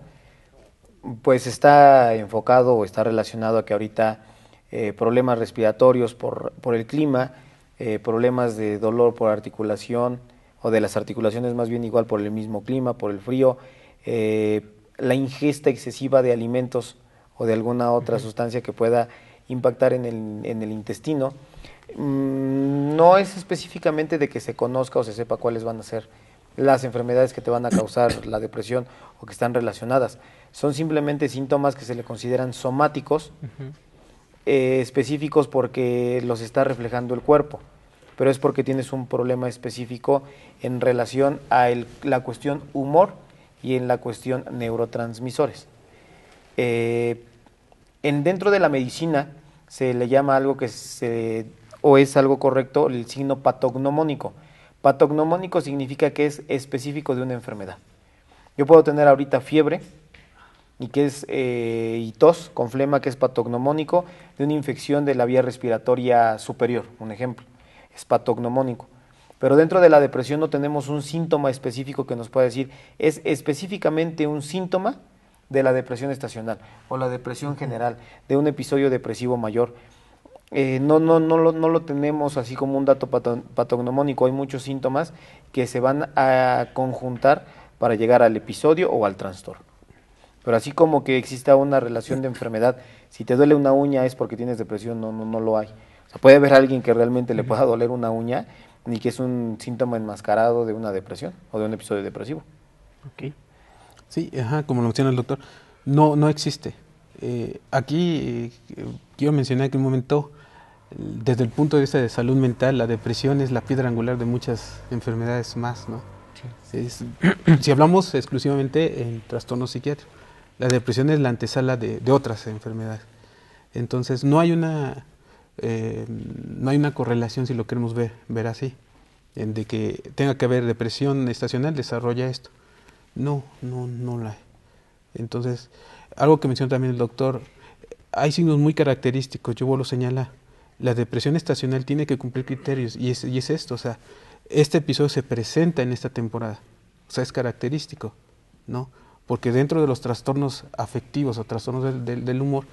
pues está enfocado o está relacionado a que ahorita problemas respiratorios por el clima, problemas de dolor por articulación o de las articulaciones más bien igual por el mismo clima, por el frío, la ingesta excesiva de alimentos o de alguna otra sustancia que pueda impactar en el intestino. No es específicamente de que se conozca o se sepa cuáles van a ser las enfermedades que te van a causar la depresión o que están relacionadas. Son simplemente síntomas que se le consideran somáticos, específicos porque los está reflejando el cuerpo, pero es porque tienes un problema específico en relación a la cuestión humor y en la cuestión neurotransmisores. Dentro de la medicina se le llama algo que o es algo correcto, el signo patognomónico. Patognomónico significa que es específico de una enfermedad. Yo puedo tener ahorita fiebre y tos con flema, que es patognomónico de una infección de la vía respiratoria superior, un ejemplo, es patognomónico. Pero dentro de la depresión no tenemos un síntoma específico que nos pueda decir, es específicamente un síntoma de la depresión estacional o la depresión general, de un episodio depresivo mayor. No lo tenemos así como un dato patognomónico. Hay muchos síntomas que se van a conjuntar para llegar al episodio o al trastorno. Pero así como que exista una relación de enfermedad, si te duele una uña es porque tienes depresión, no lo hay. O sea, puede haber alguien que realmente le pueda doler una uña y que es un síntoma enmascarado de una depresión o de un episodio depresivo. Ok. Sí, como lo menciona el doctor, no existe. Aquí quiero mencionar que en un momento, desde el punto de vista de salud mental, la depresión es la piedra angular de muchas enfermedades más, ¿no? Sí. Si hablamos exclusivamente en trastornos psiquiátricos, la depresión es la antesala de otras enfermedades. Entonces no hay una correlación, si lo queremos ver así, de que tenga que haber depresión estacional, desarrolla esto. No la hay. Entonces, algo que mencionó también el doctor, hay signos muy característicos, yo vuelvo a señalar, la depresión estacional tiene que cumplir criterios, y es esto, o sea, este episodio se presenta en esta temporada, o sea, es característico, ¿no? Porque dentro de los trastornos afectivos o trastornos del humor,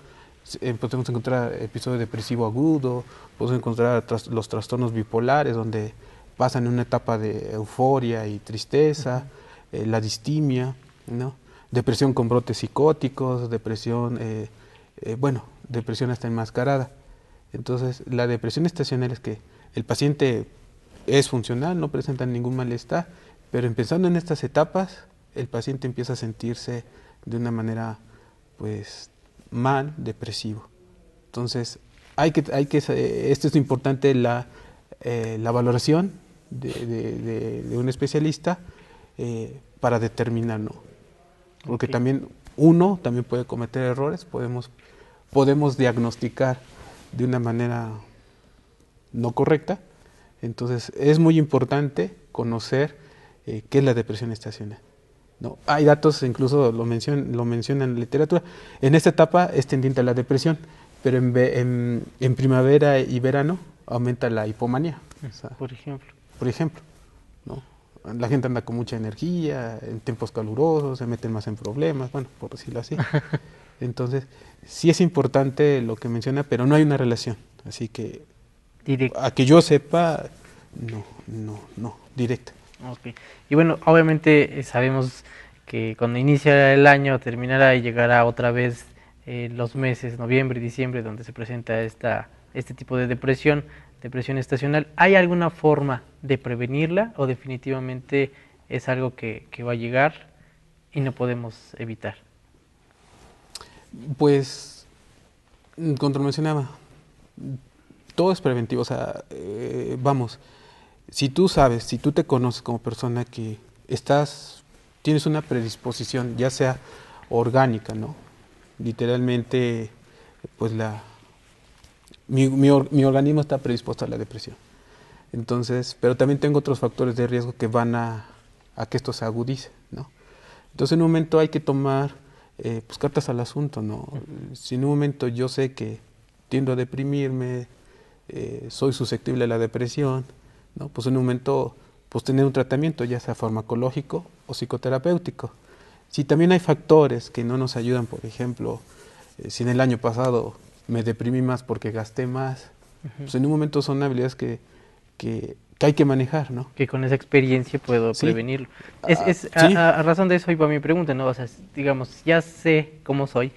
podemos encontrar episodio depresivo agudo, podemos encontrar los trastornos bipolares, donde pasan en una etapa de euforia y tristeza, la distimia, ¿no? Depresión con brotes psicóticos, depresión hasta enmascarada. Entonces, la depresión estacional es que el paciente es funcional, no presenta ningún malestar, pero empezando en estas etapas, el paciente empieza a sentirse de una manera, pues, mal, depresivo. Entonces, esto es importante, la valoración de un especialista para determinar, ¿no? Porque también puede cometer errores, podemos diagnosticar de una manera no correcta. Entonces es muy importante conocer qué es la depresión estacional, ¿no? Hay datos, incluso lo menciona en la literatura, en esta etapa es tendiente a la depresión, pero en primavera y verano aumenta la hipomanía. O sea, por ejemplo, ¿no? La gente anda con mucha energía, en tiempos calurosos, se meten más en problemas, bueno, por decirlo así. Entonces, sí es importante lo que menciona, pero no hay una relación. Así que, a que yo sepa, no, directa. Okay. Y bueno, obviamente sabemos que cuando inicia el año terminará y llegará otra vez los meses, noviembre y diciembre, donde se presenta este tipo de depresión estacional. ¿Hay alguna forma de prevenirla o definitivamente es algo que va a llegar y no podemos evitar? Pues, como mencionaba, todo es preventivo. O sea, si tú te conoces como persona que tienes una predisposición, ya sea orgánica, ¿no? Literalmente, pues mi organismo está predispuesto a la depresión. Entonces, pero también tengo otros factores de riesgo que van a que esto se agudice, ¿no? Entonces, en un momento hay que tomar pues cartas al asunto, ¿no? Si en un momento yo sé que tiendo a deprimirme, soy susceptible a la depresión, ¿no? Pues en un momento pues tener un tratamiento, ya sea farmacológico o psicoterapéutico. Si también hay factores que no nos ayudan, por ejemplo, si en el año pasado me deprimí más porque gasté más, pues en un momento son habilidades que hay que manejar, ¿no? Que con esa experiencia puedo prevenirlo. A razón de eso iba mi pregunta, ¿no? O sea, digamos, ya sé cómo soy,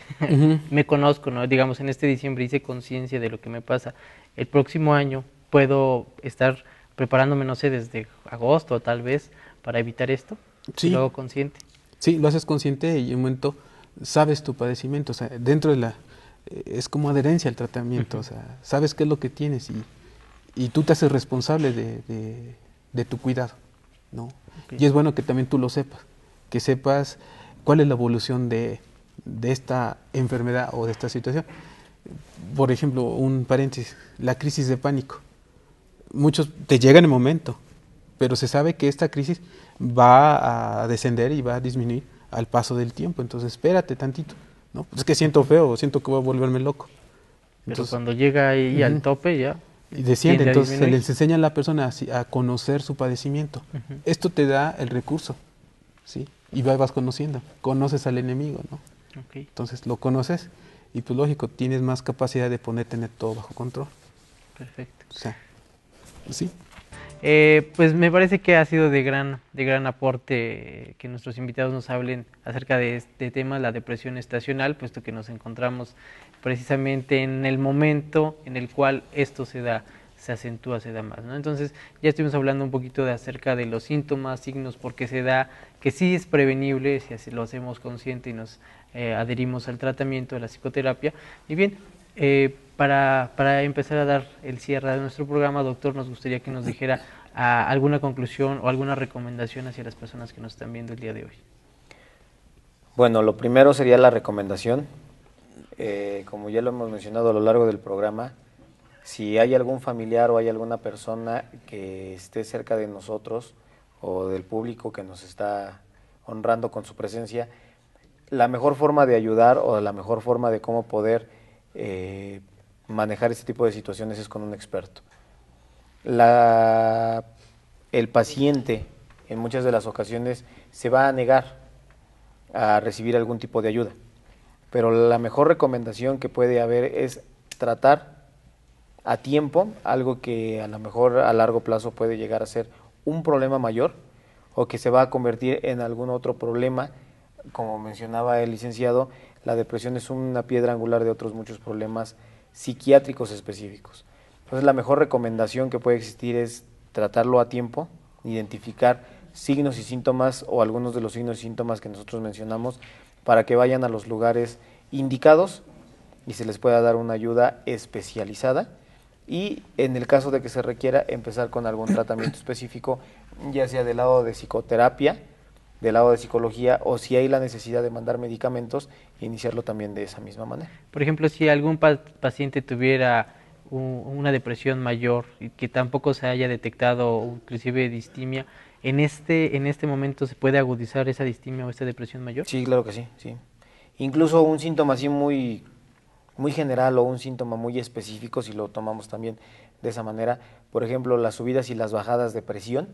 me conozco, ¿no? Digamos, en este diciembre hice conciencia de lo que me pasa. El próximo año puedo estar preparándome, no sé, desde agosto tal vez, para evitar esto. Sí. Lo hago consciente. Sí, lo haces consciente y en un momento sabes tu padecimiento, o sea, dentro de es como adherencia al tratamiento, o sea, sabes qué es lo que tienes y tú te haces responsable de tu cuidado, ¿no? Okay. Y es bueno que también tú lo sepas, que sepas cuál es la evolución de esta enfermedad o de esta situación. Por ejemplo, un paréntesis, la crisis de pánico. Muchos te llegan en el momento, pero se sabe que esta crisis va a descender y va a disminuir al paso del tiempo. Entonces, espérate tantito, ¿no? Pues es que siento feo, siento que voy a volverme loco. Pero Entonces, cuando llega ahí al tope ya y desciende, tiende a entonces se disminuir. les enseña a la persona a conocer su padecimiento. Esto te da el recurso, ¿sí? Y vas conociendo, conoces al enemigo, ¿no? Ok, Entonces lo conoces y pues lógico, tienes más capacidad de poder tener todo bajo control. perfecto. O sea, sí. Pues me parece que ha sido de gran aporte que nuestros invitados nos hablen acerca de este tema, la depresión estacional, puesto que nos encontramos precisamente en el momento en el cual esto se da, se acentúa, se da más, ¿no? Entonces ya estuvimos hablando un poquito de acerca de los síntomas, signos, por qué se da, que sí es prevenible si así lo hacemos consciente y nos adherimos al tratamiento de la psicoterapia. Y bien, para empezar a dar el cierre de nuestro programa, doctor, nos gustaría que nos dijera alguna conclusión o alguna recomendación hacia las personas que nos están viendo el día de hoy. Bueno, lo primero sería la recomendación. Como ya lo hemos mencionado a lo largo del programa, si hay algún familiar o hay alguna persona que esté cerca de nosotros o del público que nos está honrando con su presencia, la mejor forma de ayudar o la mejor forma de cómo poder manejar este tipo de situaciones es con un experto. El paciente en muchas de las ocasiones se va a negar a recibir algún tipo de ayuda, pero la mejor recomendación que puede haber es tratar a tiempo algo que a lo mejor a largo plazo puede llegar a ser un problema mayor o que se va a convertir en algún otro problema. Como mencionaba el licenciado, la depresión es una piedra angular de otros muchos problemas psiquiátricos específicos. Entonces la mejor recomendación que puede existir es tratarlo a tiempo, identificar signos y síntomas o algunos de los signos y síntomas que nosotros mencionamos para que vayan a los lugares indicados y se les pueda dar una ayuda especializada y en el caso de que se requiera empezar con algún tratamiento específico, ya sea del lado de psicoterapia, del lado de psicología o si hay la necesidad de mandar medicamentos, iniciarlo también de esa misma manera. Por ejemplo, si algún paciente tuviera una depresión mayor y que tampoco se haya detectado inclusive distimia, ¿en este momento se puede agudizar esa distimia o esta depresión mayor? Sí, claro que sí, sí. Incluso un síntoma así muy general o un síntoma muy específico, si lo tomamos también de esa manera, por ejemplo, las subidas y las bajadas de presión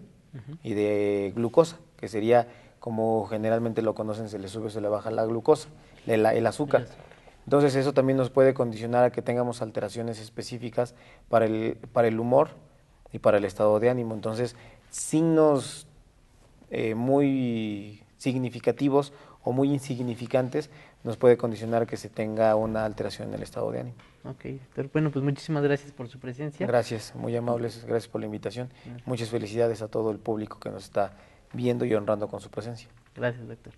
y de glucosa, que sería como generalmente lo conocen, se le sube o se le baja la glucosa, el azúcar. Entonces eso también nos puede condicionar a que tengamos alteraciones específicas para el humor y para el estado de ánimo. Entonces, signos muy significativos o muy insignificantes nos puede condicionar que se tenga una alteración en el estado de ánimo. Ok, doctor. Bueno, pues muchísimas gracias por su presencia. Gracias, muy amables, gracias por la invitación. Muchas felicidades a todo el público que nos está viendo y honrando con su presencia. Gracias, doctor.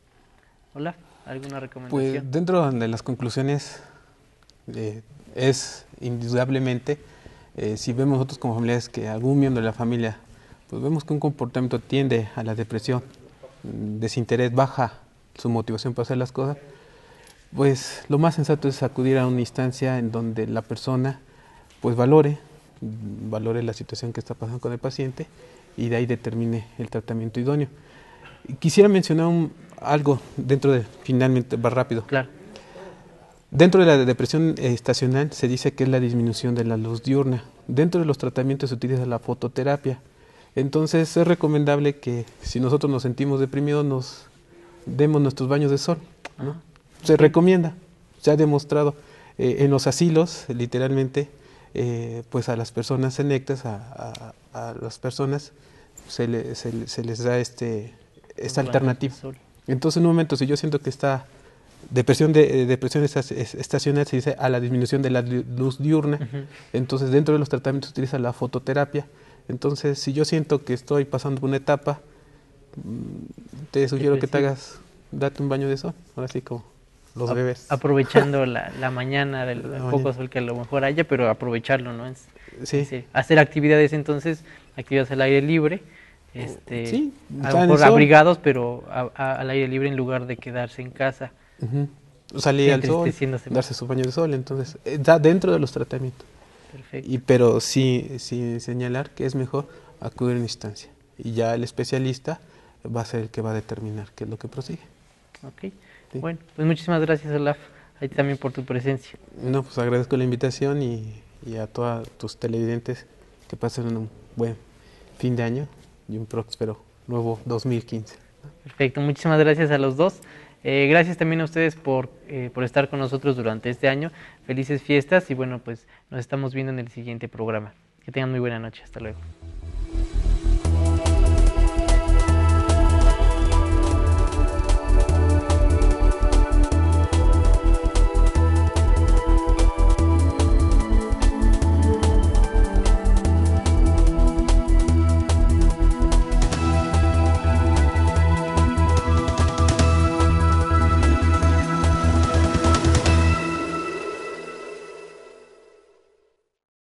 Hola, ¿alguna Pues recomendación? dentro de las conclusiones es indudablemente, si vemos nosotros como familiares que algún miembro de la familia, pues vemos que un comportamiento tiende a la depresión, desinterés, baja su motivación para hacer las cosas, pues lo más sensato es acudir a una instancia en donde la persona pues valore la situación que está pasando con el paciente y de ahí determine el tratamiento idóneo. Quisiera mencionar algo dentro de, finalmente, más rápido. Claro. Dentro de la depresión estacional se dice que es la disminución de la luz diurna. Dentro de los tratamientos se utiliza la fototerapia. Entonces es recomendable que si nosotros nos sentimos deprimidos nos demos nuestros baños de sol, ¿no? Se recomienda, se ha demostrado en los asilos, literalmente, pues a las personas senectas, a las personas se les da esta alternativa. Entonces en un momento, si yo siento que esta depresión estacional se dice a la disminución de la luz diurna, entonces dentro de los tratamientos se utiliza la fototerapia. Entonces si yo siento que estoy pasando por una etapa, te sugiero que te hagas, date un baño de sol, ahora sí como los bebés. Aprovechando la mañana del poco sol que a lo mejor haya, pero aprovecharlo, ¿no? Sí. Hacer actividades entonces, actividades al aire libre, sí, a lo mejor abrigados, pero al aire libre en lugar de quedarse en casa. Salir al sol, darse su baño de sol, entonces está dentro de los tratamientos. Perfecto. Pero sí señalar que es mejor acudir a una instancia y ya el especialista va a ser el que va a determinar qué es lo que prosigue. Ok. Sí. Bueno, pues muchísimas gracias, Olaf, ahí también por tu presencia. No, pues agradezco la invitación y a todos tus televidentes que pasen un buen fin de año y un próspero nuevo 2015. Perfecto, muchísimas gracias a los dos. Gracias también a ustedes por estar con nosotros durante este año. Felices fiestas y bueno, pues nos estamos viendo en el siguiente programa. Que tengan muy buena noche. Hasta luego.